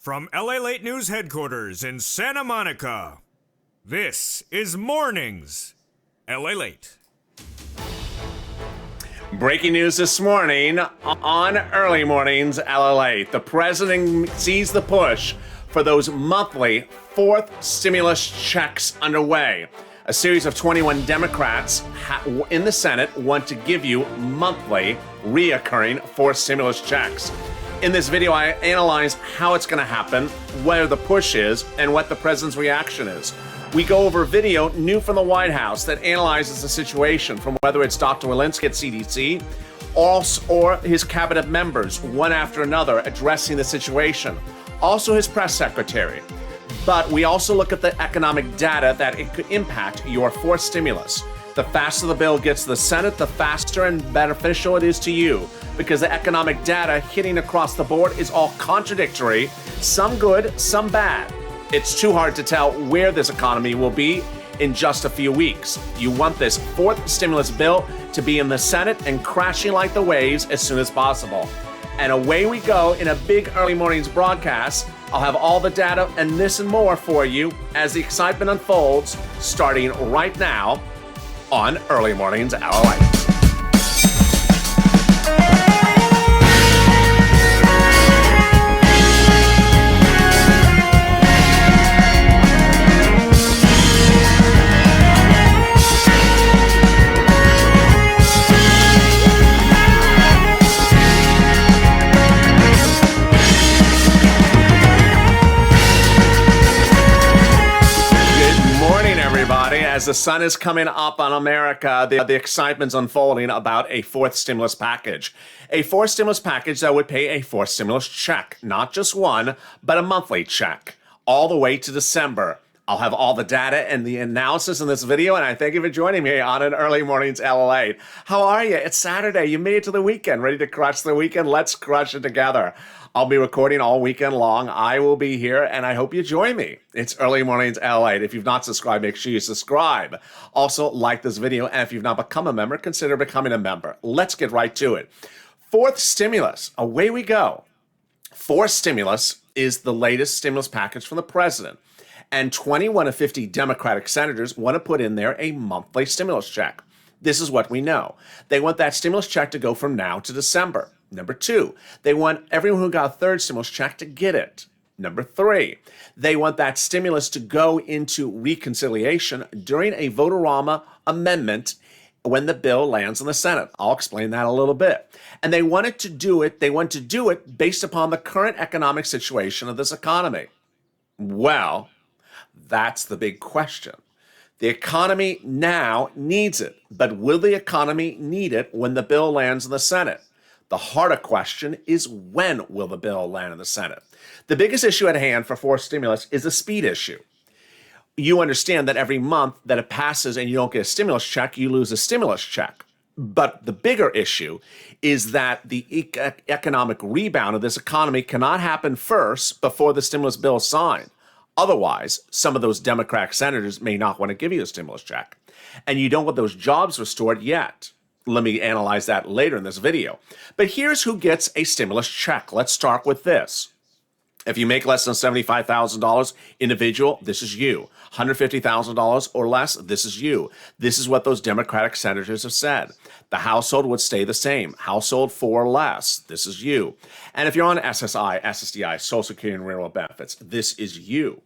From LALATE News Headquarters in Santa Monica, this is Mornings LALATE. Breaking news this morning on Early Mornings LALATE. The president sees the push for those monthly fourth stimulus checks underway. A series of 21 Democrats in the Senate want to give you monthly, reoccurring fourth stimulus checks. In this video, I analyze how it's going to happen, where the push is, and what the president's reaction is. We go over video new from the White House that analyzes the situation, from whether it's Dr. Walensky at CDC or his cabinet members, one after another, addressing the situation. Also his press secretary. But we also look at the economic data that it could impact your fourth stimulus. The faster the bill gets to the Senate, the faster and beneficial it is to you, because the economic data hitting across the board is all contradictory, some good, some bad. It's too hard to tell where this economy will be in just a few weeks. You want this fourth stimulus bill to be in the Senate and crashing like the waves as soon as possible. And away we go in a big early mornings broadcast. I'll have all the data and this and more for you as the excitement unfolds, starting right now on Early Mornings LALATE. As the sun is coming up on America, the excitement's unfolding about a fourth stimulus package. A fourth stimulus package that would pay a fourth stimulus check. Not just one, but a monthly check. All the way to December. I'll have all the data and the analysis in this video, and I thank you for joining me on an Early Mornings LALATE. How are you? It's Saturday. You made it to the weekend. Ready to crush the weekend? Let's crush it together. I'll be recording all weekend long. I will be here, and I hope you join me. It's Early Mornings LALATE. If you've not subscribed, make sure you subscribe. Also, like this video, and if you've not become a member, consider becoming a member. Let's get right to it. Fourth stimulus. Away we go. Fourth stimulus is the latest stimulus package from the president. And 21 of 50 Democratic senators want to put in there a monthly stimulus check. This is what we know. They want that stimulus check to go from now to December. Number two, they want everyone who got a third stimulus check to get it. Number three, they want that stimulus to go into reconciliation during a vote-a-rama amendment when the bill lands in the Senate. I'll explain that a little bit. And they want to do it based upon the current economic situation of this economy. Well, that's the big question. The economy now needs it, but will the economy need it when the bill lands in the Senate? The harder question is, when will the bill land in the Senate? The biggest issue at hand for fourth stimulus is the speed issue. You understand that every month that it passes and you don't get a stimulus check, you lose a stimulus check. But the bigger issue is that the economic rebound of this economy cannot happen first before the stimulus bill is signed. Otherwise, some of those Democratic senators may not want to give you a stimulus check. And you don't want those jobs restored yet. Let me analyze that later in this video. But here's who gets a stimulus check. Let's start with this. If you make less than $75,000 individual, this is you. $150,000 or less, this is you. This is what those Democratic senators have said. The household would stay the same. Household 4 or less, this is you. And if you're on SSI, SSDI, Social Security and Railroad benefits, this is you.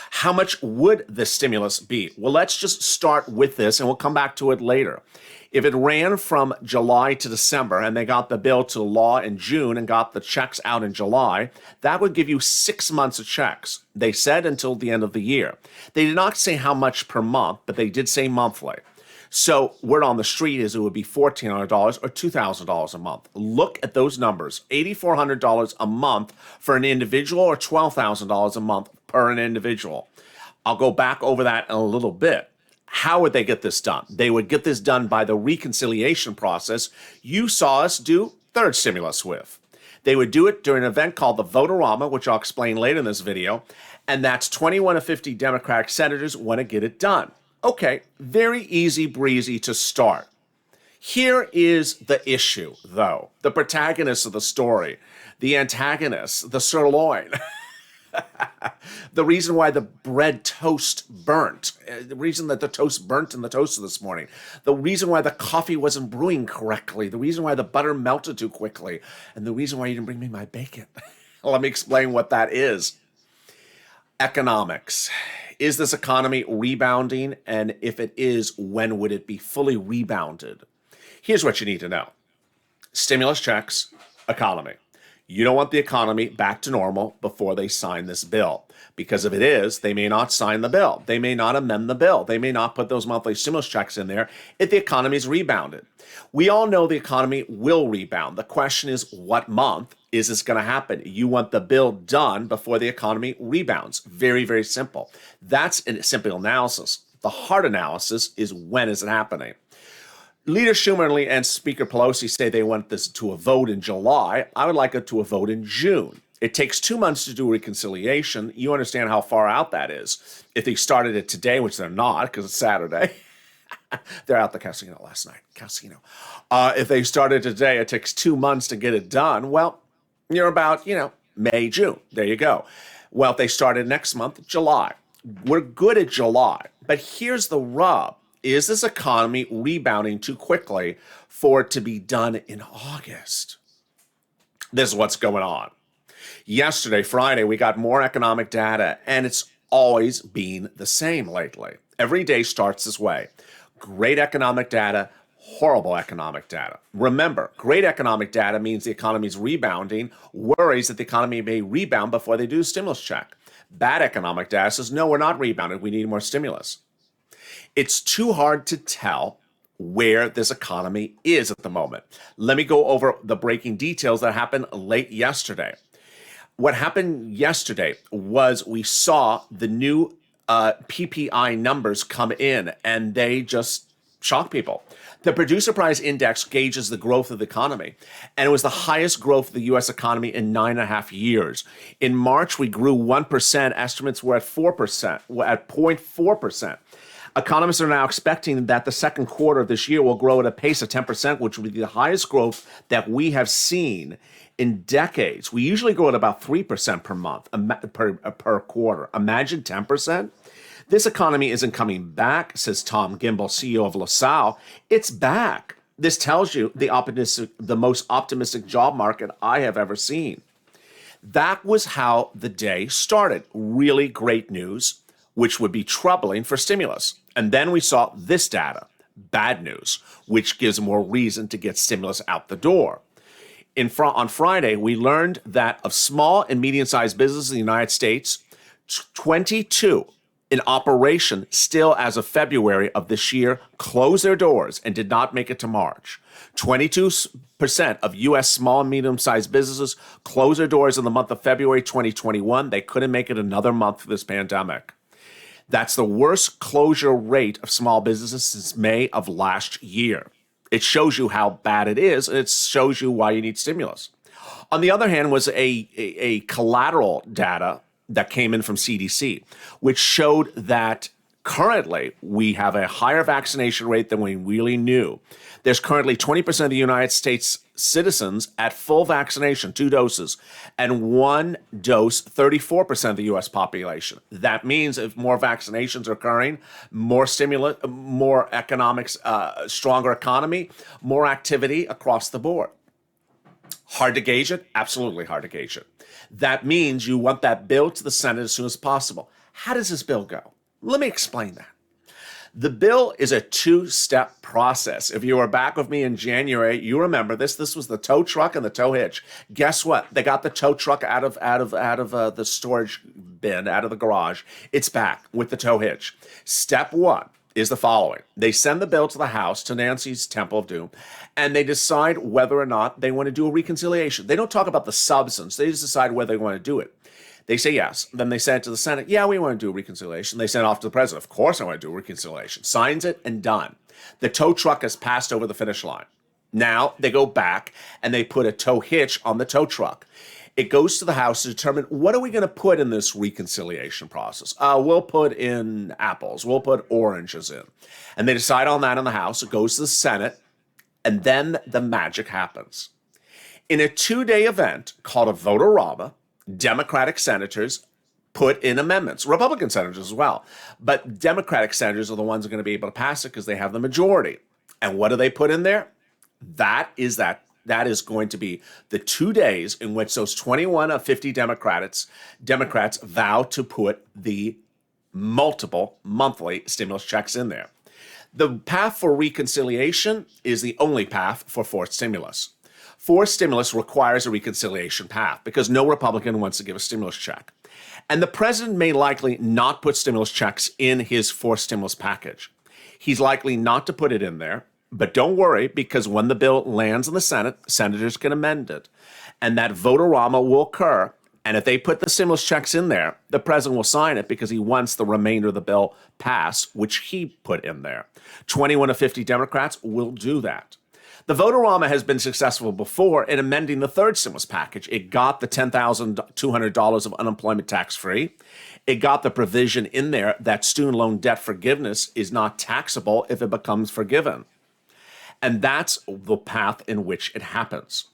How much would the stimulus be? Well, let's just start with this, and we'll come back to it later. If it ran from July to December and they got the bill to law in June and got the checks out in July, that would give you 6 months of checks. They said until the end of the year. They did not say how much per month, but they did say monthly. So word on the street is it would be $1,400 or $2,000 a month. Look at those numbers. $8,400 a month for an individual or $12,000 a month per an individual. I'll go back over that in a little bit. How would they get this done? They would get this done by the reconciliation process you saw us do third stimulus with. They would do it during an event called the vote-a-rama, which I'll explain later in this video, and that's 21 of 50 Democratic senators want to get it done. Okay, very easy breezy to start. Here is the issue, though, the protagonist of the story. the antagonist, the sirloin. The reason why the bread toast burnt, the reason that the toast burnt in the toaster this morning, the reason why the coffee wasn't brewing correctly, the reason why the butter melted too quickly, and the reason why you didn't bring me my bacon. Let me explain what that is. Economics. Is this economy rebounding? And if it is, when would it be fully rebounded? Here's what you need to know. Stimulus checks, economy. You don't want the economy back to normal before they sign this bill. Because if it is, they may not sign the bill. They may not amend the bill. They may not put those monthly stimulus checks in there if the economy is rebounded. We all know the economy will rebound. The question is, what month is this going to happen? You want the bill done before the economy rebounds. Very, very simple. That's a simple analysis. The hard analysis is, when is it happening? Leader Schumer and Speaker Pelosi say they want this to a vote in July. I would like it to a vote in June. It takes 2 months to do reconciliation. You understand how far out that is. If they started it today, which they're not because it's Saturday, they're out the casino last night. Casino. If they started today, it takes 2 months to get it done. Well, you're about, May, June. There you go. Well, if they started next month, July. We're good at July. But here's the rub. Is this economy rebounding too quickly for it to be done in August? This is what's going on. Yesterday, Friday, we got more economic data, and it's always been the same lately. Every day starts this way. Great economic data, horrible economic data. Remember, great economic data means the economy is rebounding, worries that the economy may rebound before they do a stimulus check. Bad economic data says, no, we're not rebounded. We need more stimulus. It's too hard to tell where this economy is at the moment. Let me go over the breaking details that happened late yesterday. What happened yesterday was we saw the new PPI numbers come in, and they just shocked people. The Producer Price Index gauges the growth of the economy, and it was the highest growth of the U.S. economy in 9.5 years. In March, we grew 1%. Estimates were at 4%, at 0.4%. Economists are now expecting that the second quarter of this year will grow at a pace of 10%, which will be the highest growth that we have seen in decades. We usually grow at about 3% per month, per quarter. Imagine 10%. This economy isn't coming back, says Tom Gimbel, CEO of LaSalle. It's back. This tells you the most optimistic job market I have ever seen. That was how the day started. Really great news, which would be troubling for stimulus. And then we saw this data, bad news, which gives more reason to get stimulus out the door. On Friday, we learned that of small and medium-sized businesses in the United States, 22 in operation still as of February of this year closed their doors and did not make it to March. 22% of U.S. small and medium-sized businesses closed their doors in the month of February 2021. They couldn't make it another month for this pandemic. That's the worst closure rate of small businesses since May of last year. It shows you how bad it is, and it shows you why you need stimulus. On the other hand was a collateral data that came in from CDC, which showed that currently we have a higher vaccination rate than we really knew. There's currently 20% of the United States citizens at full vaccination, 2 doses, and 1 dose, 34% of the U.S. population. That means if more vaccinations are occurring, more stimulus, more economics, stronger economy, more activity across the board. Hard to gauge it? Absolutely hard to gauge it. That means you want that bill to the Senate as soon as possible. How does this bill go? Let me explain that. The bill is a 2-step process. If you were back with me in January, you remember this. This was the tow truck and the tow hitch. Guess what? They got the tow truck out of the storage bin, out of the garage. It's back with the tow hitch. Step 1 is the following. They send the bill to the House, to Nancy's Temple of Doom, and they decide whether or not they want to do a reconciliation. They don't talk about the substance. They just decide whether they want to do it. They say yes. Then they send it to the Senate. Yeah, we want to do a reconciliation. They send it off to the president. Of course I want to do a reconciliation. Signs it and done. The tow truck has passed over the finish line. Now they go back and they put a tow hitch on the tow truck. It goes to the House to determine what are we going to put in this reconciliation process. We'll put in apples. We'll put oranges in. And they decide on that in the House. It goes to the Senate. And then the magic happens. In a 2-day event called a vote-a-rama, Democratic senators put in amendments, Republican senators as well. But Democratic senators are the ones who are going to be able to pass it because they have the majority. And what do they put in there? That is going to be the 2 days in which those 21 of 50 Democrats vow to put the multiple monthly stimulus checks in there. The path for reconciliation is the only path for forced stimulus. Forced stimulus requires a reconciliation path because no Republican wants to give a stimulus check. And the president may likely not put stimulus checks in his forced stimulus package. He's likely not to put it in there, but don't worry, because when the bill lands in the Senate, senators can amend it. And that vote-a-rama will occur. And if they put the stimulus checks in there, the president will sign it because he wants the remainder of the bill passed, which he put in there. 21 of 50 Democrats will do that. The vote-a-rama has been successful before in amending the third stimulus package. It got the $10,200 of unemployment tax-free. It got the provision in there that student loan debt forgiveness is not taxable if it becomes forgiven. And that's the path in which it happens.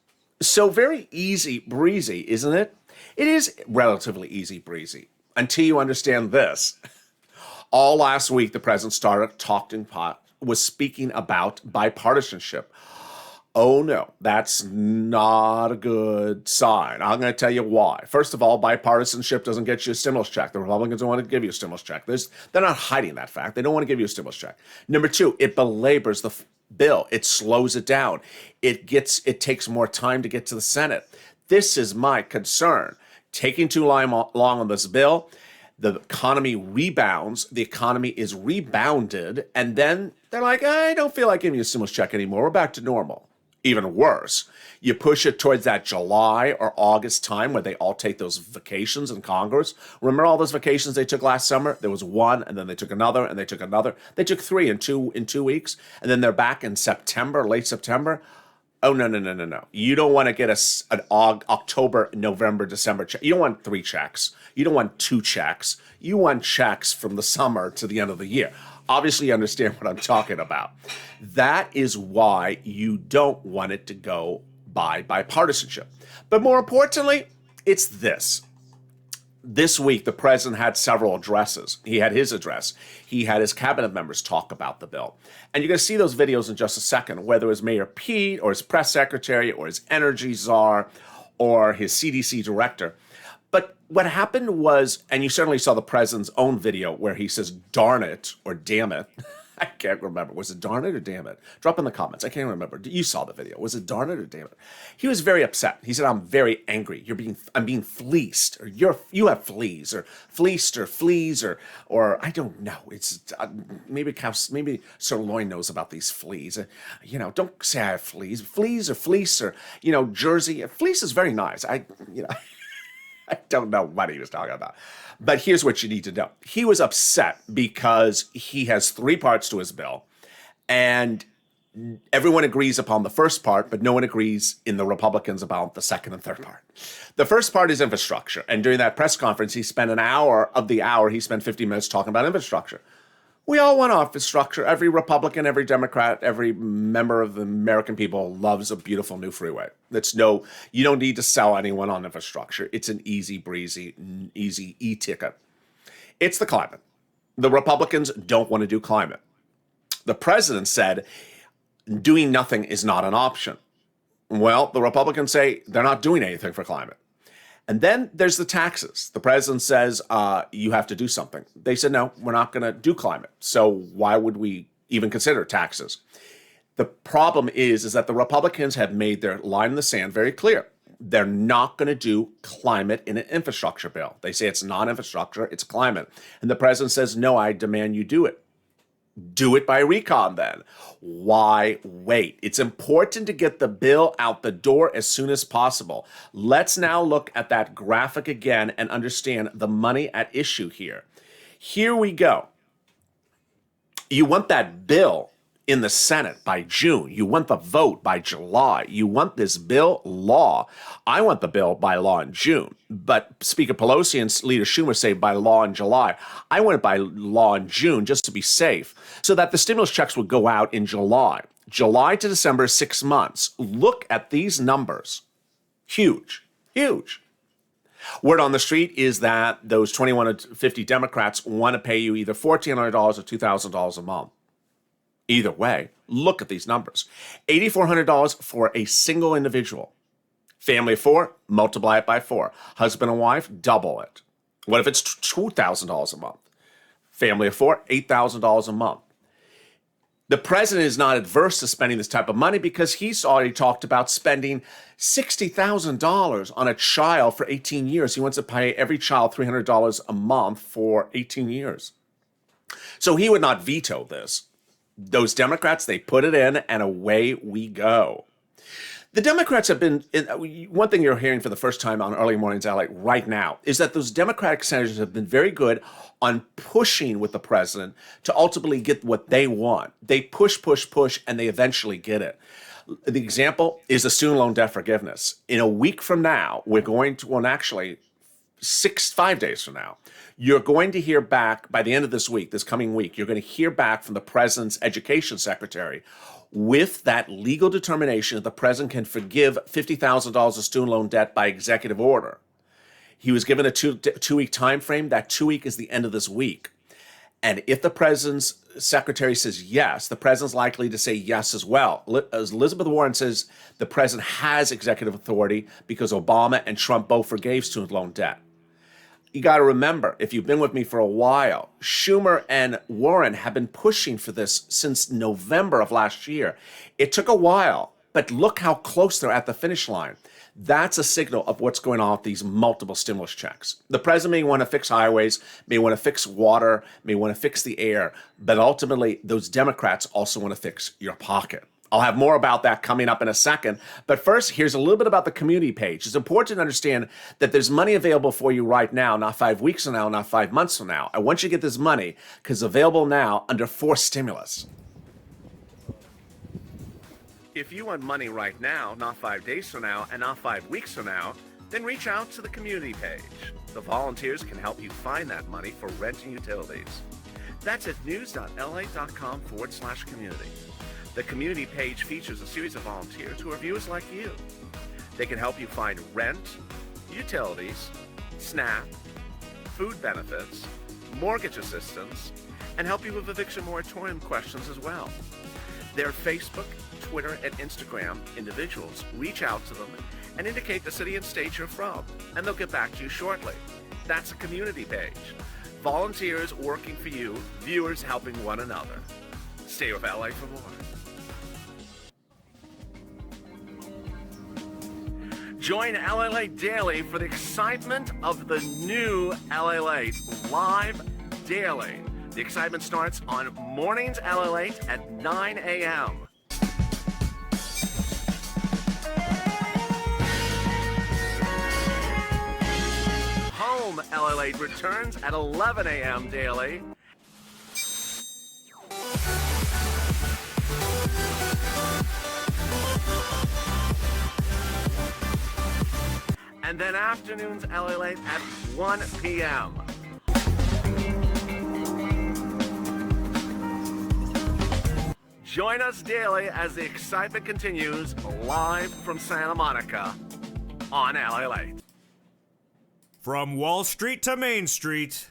So very easy breezy, isn't it? It is relatively easy breezy until you understand this. All last week, the president was speaking about bipartisanship. Oh no, that's not a good sign. I'm going to tell you why. First of all, bipartisanship doesn't get you a stimulus check. The Republicans don't want to give you a stimulus check. They're not hiding that fact. They don't want to give you a stimulus check. Number two, it belabors the bill. It slows it down. It takes more time to get to the Senate. This is my concern. Taking too long on this bill, the economy rebounds, the economy is rebounded, and then they're like, I don't feel like giving you a stimulus check anymore. We're back to normal. Even worse, you push it towards that July or August time where they all take those vacations in Congress. Remember all those vacations they took last summer? There was one, and then they took another, and they took another. They took three in 2 weeks, and then they're back in September, late September. Oh, no. You don't want to get an October, November, December check. You don't want 3 checks. You don't want 2 checks. You want checks from the summer to the end of the year. Obviously, you understand what I'm talking about. That is why you don't want it to go by bipartisanship. But more importantly, it's this. This week, the president had several addresses. He had his address. He had his cabinet members talk about the bill. And you're going to see those videos in just a second, whether it was Mayor Pete or his press secretary or his energy czar or his CDC director. But what happened was, and you certainly saw the president's own video where he says, darn it, or damn it. I can't remember. Was it darn it or damn it? Drop in the comments. I can't remember. You saw the video. Was it darn it or damn it? He was very upset. He said, I'm very angry. I'm being fleeced, or you have fleas, or fleeced, or fleas, or I don't know. It's maybe Sirloin knows about these fleas. Don't say I have fleas. Fleas or fleece or jersey. Fleece is very nice. I don't know what he was talking about. But here's what you need to know. He was upset because he has 3 parts to his bill, and everyone agrees upon the first part, but no one agrees in the Republicans about the second and third part. The first part is infrastructure, and during that press conference, he spent 50 minutes talking about infrastructure. We all want infrastructure. Every Republican, every Democrat, every member of the American people loves a beautiful new freeway. You don't need to sell anyone on infrastructure. It's an easy breezy, easy e-ticket. It's the climate. The Republicans don't want to do climate. The president said doing nothing is not an option. Well, the Republicans say they're not doing anything for climate. And then there's the taxes. The president says you have to do something. They said, no, we're not going to do climate. So why would we even consider taxes? The problem is that the Republicans have made their line in the sand very clear. They're not going to do climate in an infrastructure bill. They say it's not infrastructure, it's climate. And the president says, no, I demand you do it. Do it by recon then. Why wait? It's important to get the bill out the door as soon as possible. Let's now look at that graphic again and understand the money at issue here. Here we go. You want that bill in the Senate by June. You want the vote by July. You want this bill law. I want the bill by law in June. But Speaker Pelosi and Leader Schumer say by law in July. I want it by law in June just to be safe, so that the stimulus checks would go out in July. July to December, 6 months. Look at these numbers. Huge, huge. Word on the street is that those 21 to 50 Democrats want to pay you either $1,400 or $2,000 a month. Either way, look at these numbers. $8,400 for a single individual. Family of four, multiply it by four. Husband and wife, double it. What if it's $2,000 a month? Family of four, $8,000 a month. The president is not adverse to spending this type of money because he's already talked about spending $60,000 on a child for 18 years. He wants to pay every child $300 a month for 18 years. So he would not veto this. Those Democrats, they put it in, and away we go. The Democrats have been, one thing you're hearing for the first time on Early Mornings LA right now is that those Democratic senators have been very good on pushing with the president to ultimately get what they want. They push, and they eventually get it. The example is the student loan debt forgiveness. In a week from now, we're going to, well, actually, 5 days from now, you're going to hear back by the end of this week, this coming week, you're going to hear back from the president's education secretary with that legal determination that the president can forgive $50,000 of student loan debt by executive order. He was given a two-week time frame. That 2 week is the end of this week. And if the president's secretary says yes, the president's likely to say yes as well. As Elizabeth Warren says, the president has executive authority because Obama and Trump both forgave student loan debt. You got to remember, if you've been with me for a while, Schumer and Warren have been pushing for this since November of last year. It took a while, but look how close they're at the finish line. That's a signal of what's going on with these multiple stimulus checks. The president may want to fix highways, may want to fix water, may want to fix the air, but ultimately, those Democrats also want to fix your pocket. I'll have more about that coming up in a second. But first, here's a little bit about the community page. It's important to understand that there's money available for you right now, not 5 weeks from now, not 5 months from now. I want you to get this money because it's available now under forced stimulus. If you want money right now, not 5 days from now, and not 5 weeks from now, then reach out to the community page. The volunteers can help you find that money for rent and utilities. That's at news.la.com/community. The community page features a series of volunteers who are viewers like you. They can help you find rent, utilities, SNAP, food benefits, mortgage assistance, and help you with eviction moratorium questions as well. Their Facebook, Twitter, and Instagram individuals reach out to them and indicate the city and state you're from, and they'll get back to you shortly. That's a community page. Volunteers working for you, viewers helping one another. Stay with LA for more. Join LALATE Daily for the excitement of the new LALATE live daily. The excitement starts on Mornings LALATE at 9 a.m. Home LALATE returns at 11 a.m. daily. And then afternoons LALATE at 1 p.m. Join us daily as the excitement continues live from Santa Monica on LALATE. From Wall Street to Main Street,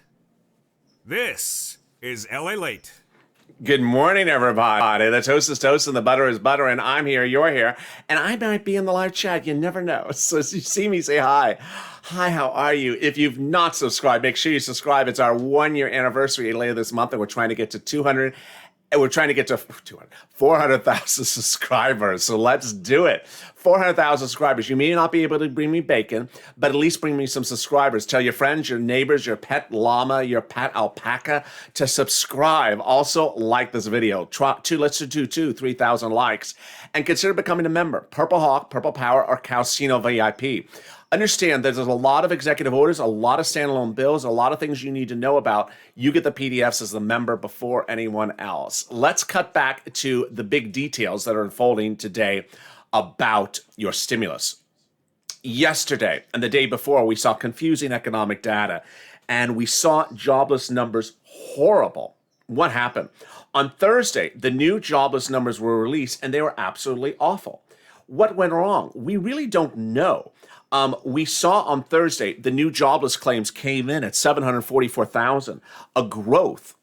this is LALATE. Good morning, everybody. The toast is toast and the butter is butter, and I'm here, you're here, and I might be in the live chat. You never know. So as you see me, say hi. Hi, how are you? If you've not subscribed, make sure you subscribe. It's our 1-year anniversary later this month, and we're trying to get to 200. And we're trying to get to 400,000 subscribers. So let's do it. 400,000 subscribers. You may not be able to bring me bacon, but at least bring me some subscribers. Tell your friends, your neighbors, your pet llama, your pet alpaca to subscribe. Also, like this video. Let's do 3,000 likes. And consider becoming a member. Purple Hawk, Purple Power, or Calcino VIP. Understand that there's a lot of executive orders, a lot of standalone bills, a lot of things you need to know about. You get the PDFs as the member before anyone else. Let's cut back to the big details that are unfolding today about your stimulus. Yesterday and the day before, we saw confusing economic data, and we saw jobless numbers horrible. What happened? On Thursday, the new jobless numbers were released, and they were absolutely awful. What went wrong? We really don't know. We saw on Thursday the new jobless claims came in at 744,000, a growth.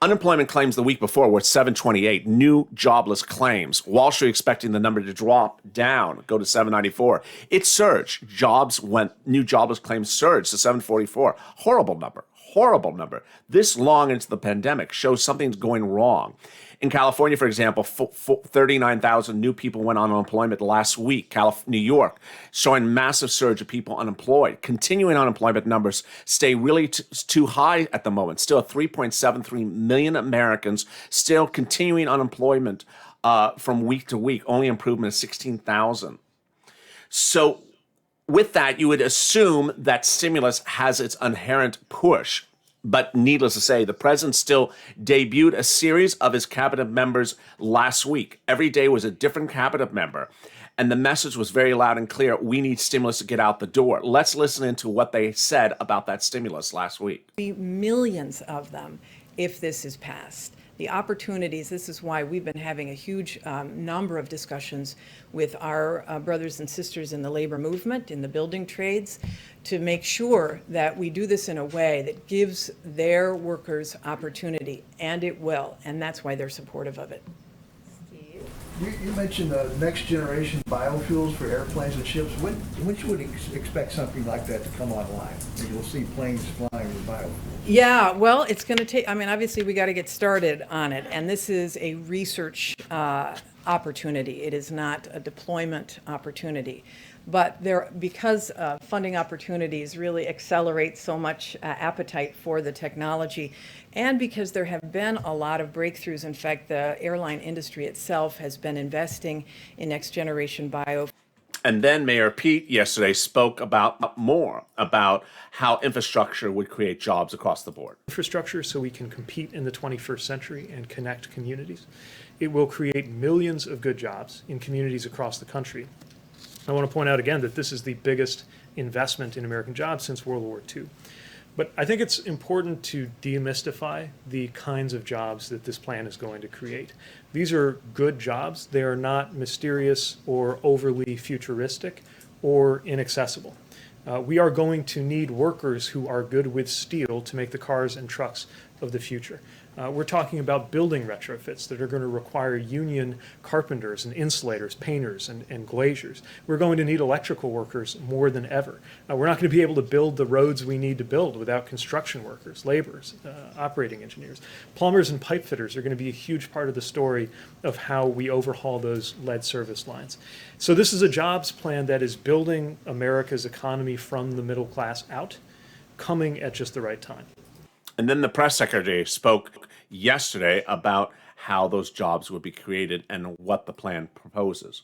Unemployment claims the week before were 728, new jobless claims. Wall Street expecting the number to drop down, go to 794. It surged. New jobless claims surged to 744. Horrible number. Horrible number. This long into the pandemic shows something's going wrong. In California, for example, 39,000 new people went on unemployment last week. New York showing massive surge of people unemployed. Continuing unemployment numbers stay really too high at the moment. Still 3.73 million Americans still continuing unemployment from week to week. Only improvement is 16,000. So with that, you would assume that stimulus has its inherent push. But needless to say, the president still debuted a series of his cabinet members last week. Every day was a different cabinet member. And the message was very loud and clear. We need stimulus to get out the door. Let's listen into what they said about that stimulus last week. Be millions of them if this is passed. The opportunities, this is why we've been having a huge number of discussions with our brothers and sisters in the labor movement, in the building trades, to make sure that we do this in a way that gives their workers opportunity, and it will, and that's why they're supportive of it. You mentioned the next generation biofuels for airplanes and ships. When should we expect something like that to come online? We'll see planes flying with biofuels. Yeah, well, it's going to take, obviously we got to get started on it, and this is a research opportunity. It is not a deployment opportunity. But because funding opportunities really accelerate so much appetite for the technology, and because there have been a lot of breakthroughs. In fact, the airline industry itself has been investing in next generation bio. And then Mayor Pete yesterday spoke about how infrastructure would create jobs across the board. Infrastructure so we can compete in the 21st century and connect communities. It will create millions of good jobs in communities across the country. I want to point out again that this is the biggest investment in American jobs since World War II. But I think it's important to demystify the kinds of jobs that this plan is going to create. These are good jobs. They are not mysterious or overly futuristic or inaccessible. We are going to need workers who are good with steel to make the cars and trucks of the future. We're talking about building retrofits that are going to require union carpenters and insulators, painters and glaziers. We're going to need electrical workers more than ever. We're not going to be able to build the roads we need to build without construction workers, laborers, operating engineers. Plumbers and pipe fitters are going to be a huge part of the story of how we overhaul those lead service lines. So this is a jobs plan that is building America's economy from the middle class out, coming at just the right time. And then the press secretary spoke yesterday about how those jobs would be created and what the plan proposes.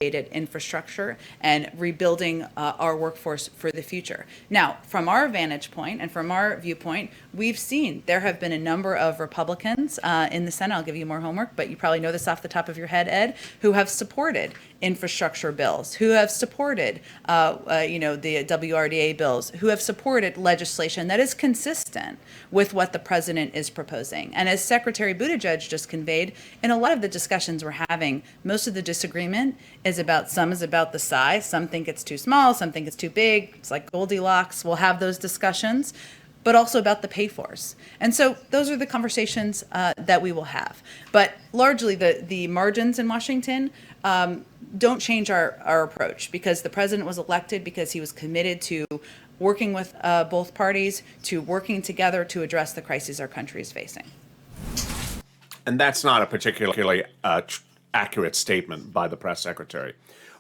Infrastructure and rebuilding our workforce for the future. Now, from our vantage point and from our viewpoint, we've seen there have been a number of Republicans in the Senate, I'll give you more homework, but you probably know this off the top of your head, Ed, who have supported infrastructure bills, who have supported the WRDA bills, who have supported legislation that is consistent with what the president is proposing. And as Secretary Buttigieg just conveyed, in a lot of the discussions we're having, most of the disagreement is about the size. Some think it's too small, some think it's too big. It's like Goldilocks. We'll have those discussions, but also about the pay-fors. And so those are the conversations that we will have. But largely the margins in Washington don't change our approach, because the president was elected because he was committed to working with both parties, to working together to address the crises our country is facing. And that's not a particularly accurate statement by the press secretary.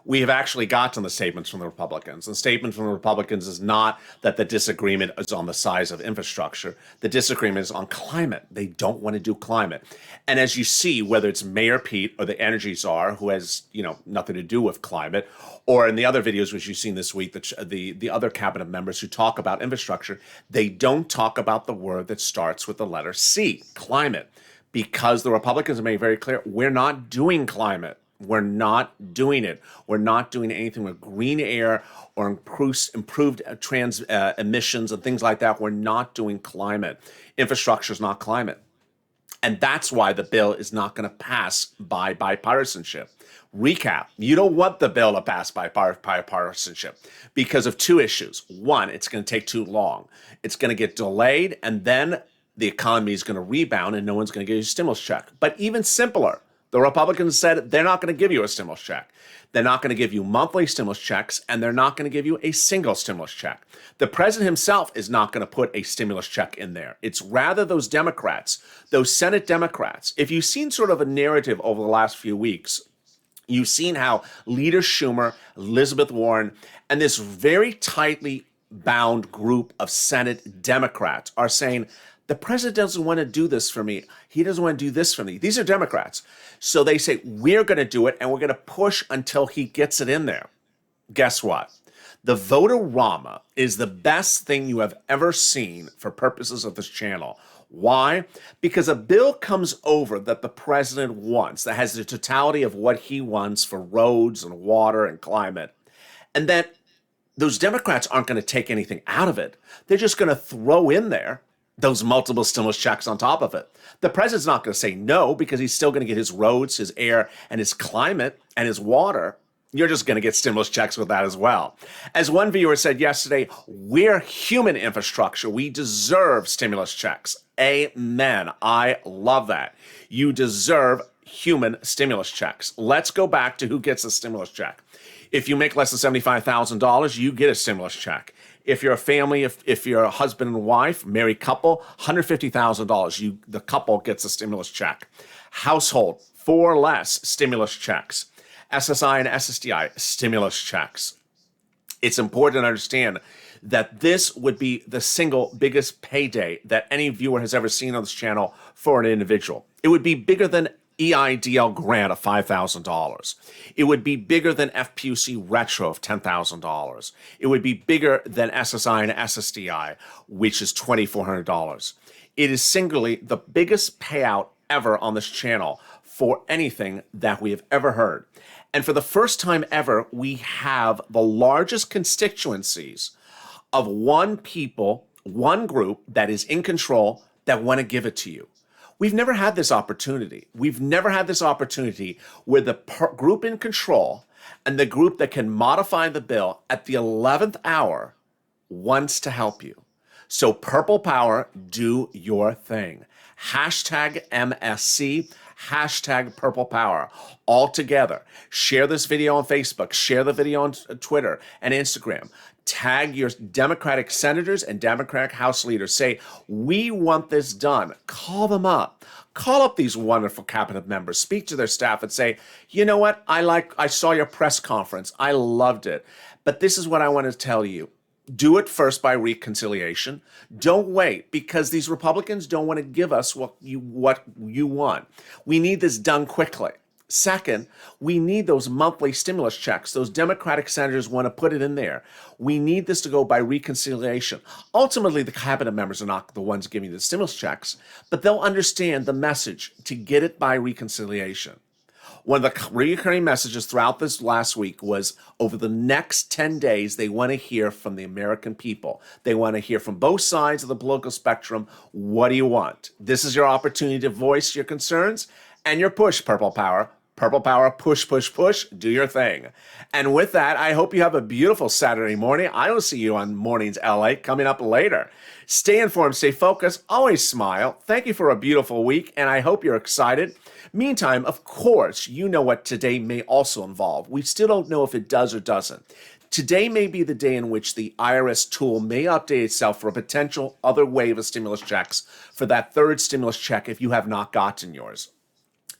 We have actually gotten the statements from the Republicans. The statement from the Republicans is not that the disagreement is on the size of infrastructure. The disagreement is on climate. They don't want to do climate. And as you see, whether it's Mayor Pete or the energy czar, who has nothing to do with climate, or in the other videos which you've seen this week, the other cabinet members who talk about infrastructure, they don't talk about the word that starts with the letter C, climate, because the Republicans have made very clear, we're not doing climate. We're not doing it. We're not doing anything with green air or improved emissions and things like that. We're not doing climate. Infrastructure is not climate. And that's why the bill is not going to pass by bipartisanship. Recap, you don't want the bill to pass by bipartisanship because of two issues. One, it's going to take too long. It's going to get delayed, and then the economy is going to rebound and no one's going to give you a stimulus check. But even simpler, the Republicans said they're not going to give you a stimulus check. They're not going to give you monthly stimulus checks, and they're not going to give you a single stimulus check. The president himself is not going to put a stimulus check in there. It's rather those Democrats, those Senate Democrats. If you've seen sort of a narrative over the last few weeks, you've seen how Leader Schumer, Elizabeth Warren, and this very tightly bound group of Senate Democrats are saying, the president doesn't want to do this for me. He doesn't want to do this for me. These are Democrats. So they say, we're going to do it, and we're going to push until he gets it in there. Guess what? The Vote-A-Rama is the best thing you have ever seen for purposes of this channel. Why? Because a bill comes over that the president wants, that has the totality of what he wants for roads and water and climate. And then those Democrats aren't going to take anything out of it. They're just going to throw in there those multiple stimulus checks on top of it. The president's not going to say no because he's still going to get his roads, his air, and his climate, and his water. You're just going to get stimulus checks with that as well. As one viewer said yesterday, we're human infrastructure. We deserve stimulus checks. Amen. I love that. You deserve human stimulus checks. Let's go back to who gets a stimulus check. If you make less than $75,000, you get a stimulus check. If you're a family, if you're a husband and wife, married couple, $150,000, the couple gets a stimulus check. Household, 4 or less, stimulus checks. SSI and SSDI, stimulus checks. It's important to understand that this would be the single biggest payday that any viewer has ever seen on this channel for an individual. It would be bigger than EIDL grant of $5,000. It would be bigger than FPUC retro of $10,000. It would be bigger than SSI and SSDI, which is $2,400. It is singularly the biggest payout ever on this channel for anything that we have ever heard. And for the first time ever, we have the largest constituencies of one people, one group that is in control that want to give it to you. We've never had this opportunity. We've never had this opportunity where the group in control and the group that can modify the bill at the 11th hour wants to help you. So Purple Power, do your thing. Hashtag MSC, hashtag Purple Power, all together. Share this video on Facebook, share the video on Twitter and Instagram. Tag your Democratic senators and Democratic House leaders. Say, we want this done. Call them up. Call up these wonderful cabinet members. Speak to their staff and say, you know what? I saw your press conference. I loved it. But this is what I want to tell you. Do it first by reconciliation. Don't wait, because these Republicans don't want to give us what you want. We need this done quickly. Second, we need those monthly stimulus checks. Those Democratic senators want to put it in there. We need this to go by reconciliation. Ultimately, the cabinet members are not the ones giving the stimulus checks, but they'll understand the message to get it by reconciliation. One of the recurring messages throughout this last week was over the next 10 days, they want to hear from the American people. They want to hear from both sides of the political spectrum. What do you want? This is your opportunity to voice your concerns and your push, Purple Power. Purple Power, push, push, push, do your thing. And with that, I hope you have a beautiful Saturday morning. I will see you on Mornings LA coming up later. Stay informed, stay focused, always smile. Thank you for a beautiful week, and I hope you're excited. Meantime, of course, you know what today may also involve. We still don't know if it does or doesn't. Today may be the day in which the IRS tool may update itself for a potential other wave of stimulus checks for that third stimulus check if you have not gotten yours.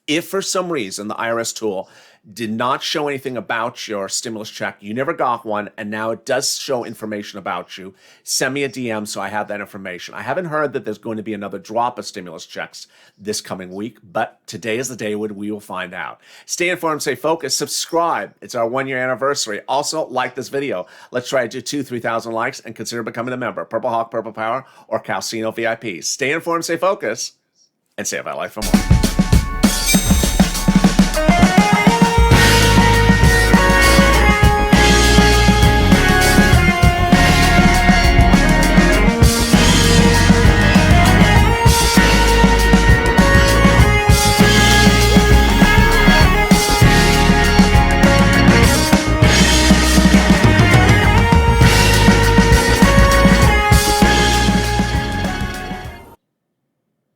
If for some reason the IRS tool did not show anything about your stimulus check, you never got one, and now it does show information about you, send me a DM so I have that information. I haven't heard that there's going to be another drop of stimulus checks this coming week, but today is the day when we will find out. Stay informed, stay focused, subscribe. It's our 1-year anniversary. Also, like this video. Let's try to do 3,000 likes and consider becoming a member. Purple Hawk, Purple Power, or Calcino VIP. Stay informed, stay focused, and stay about life for more.